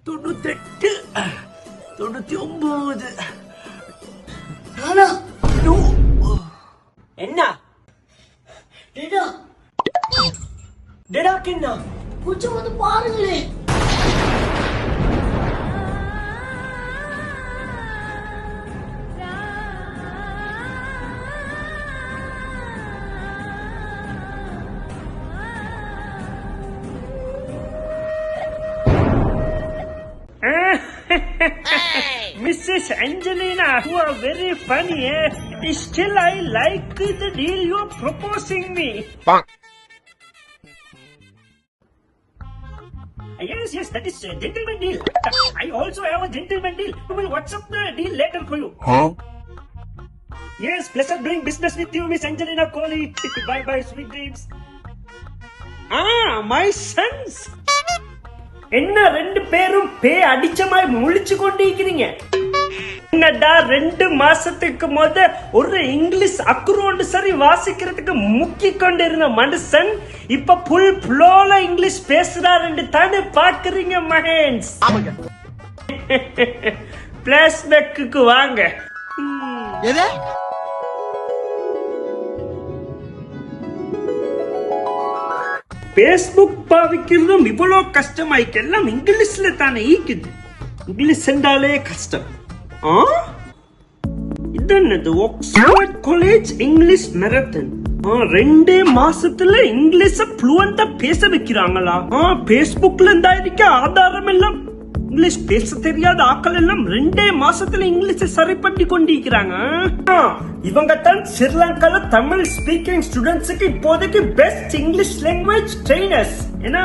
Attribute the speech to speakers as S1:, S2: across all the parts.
S1: 98 99 என்ன டேடாக்கு என்ன
S2: கொஞ்சம் வந்து பாருங்களே.
S1: Mrs. Angelina, you are very funny, eh? Still, I like the deal you're proposing me. Yes, that is a gentleman deal. I also have a gentleman deal. I will WhatsApp the deal later for you. Yes, pleasure doing business with you, Miss Angelina Coley. Bye, sweet dreams. My sons. என்ன ரெண்டு பேரும் பே அடிச்ச மாதிரி முழிச்சு கொண்டிருக்கிறீங்க? என்னடா 2 மாசத்துக்கு முத ஒரு இங்கிலீஷ் அக்ரோண்ட் சரி வாசிக்கிறதுக்கு முக்கி கொண்டு இருந்த மனுஷன் இப்ப புல் ஃப்ளோல இங்கிலீஷ் பேசுறாருன்னு தானே பாக்குறீங்க மகேஷ்? பிளாஷ்பேக்கு வாங்க. பேஸ்புக் பாவிக்கிறதும் இவ்வளோ கஷ்டமாய்க்கு எல்லாம் இங்கிலீஷ்ல தானே ஈக்குது. இங்கிலீஷ் என்றாலே கஷ்டம். இது என்னது? Oxford college English marathon. 2 மாசத்துல இங்கிலீஷ ஃப்ளூவண்டா பேச வைக்கிறாங்களா? பேஸ்புக்ல இருந்தா இருக்க ஆதாரம் எல்லாம் இங்கிலீஷ் பேச தெரியாத ஆக்கள் எல்லாம் 2 மாசத்துல இங்கிலீஷ சரி பண்ணி கொண்டிருக்கிறாங்க. இவங்க தான் ஸ்ரீலங்கால தமிழ் ஸ்பீக்கிங் ஸ்டூடெண்ட்ஸுக்கு இப்போதைக்கு பெஸ்ட் இங்கிலீஷ் லாங்குவேஜ் ட்ரெயினர்ஸ். ஏன்னா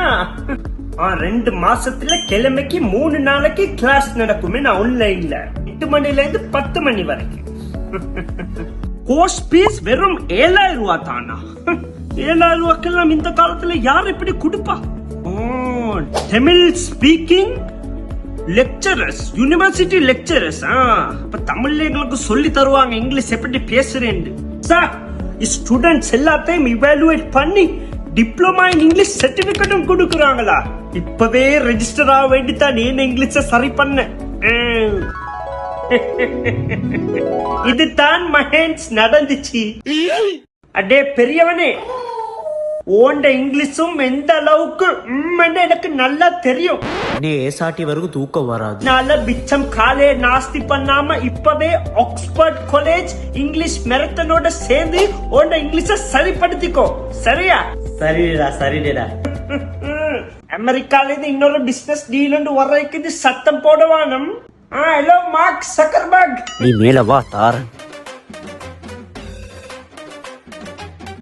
S1: 2 மாசத்துல கிழமைக்கு 3 நாளைக்கு கிளாஸ் நடக்குமே ஆன்லைன்ல 8 மணில இருந்து 10 மணி வரைக்கும். கோர்ஸ் ஃபீஸ் வெறும் 7000 ரூபாய் தானா? 7000 ரூபாய்க்கெல்லாம் இந்த காலத்துல யார் இப்படி கொடுப்பா? Tamil speaking lecturers, university lecturers. இப்ப தமிழ்ல எங்களுக்கு சொல்லி தருவாங்க இங்கிலீஷ் எப்படி பேசுறேன்னு. ஸ்டூடெண்ட்ஸ் எல்லாத்தையும் இவாலுவேட் பண்ணி டிப்ளமா இன் இங்கிலீஷ் சர்டிபிகேட்டும் கொடுக்குறாங்களா? இப்பவே ரெஜிஸ்டர் ஆக வேண்டித்தான் ஏன் இங்கிலீஷ சரி பண்ண. இதுதான் மகேஷ் நடந்துச்சு. அடே பெரியவனே, ஓண்ட இங்கிலீஷும் எந்த அளவுக்கு எனக்கு நல்லா தெரியும்.
S3: ஏசாட்டி வரைக்கும் தூக்கம் வராது.
S1: நல்ல பிச்சம் காலே நாஸ்தி பண்ணாம இப்பவே ஆக்ஸ்போர்ட் காலேஜ் இங்கிலீஷ் மேரத்தானோட சேர்ந்து ஓண்ட இங்கிலீஷ சரிப்படுத்திக்கோ. சரியா?
S3: சரிடா.
S1: அமெரிக்கால இருந்து இன்னொரு பிசினஸ் டீல் வர்றதுக்கு சத்தம் போடுவானம். ஹலோ மார்க் சக்கர்பர்க்,
S3: நீ மேல வா தாரன்.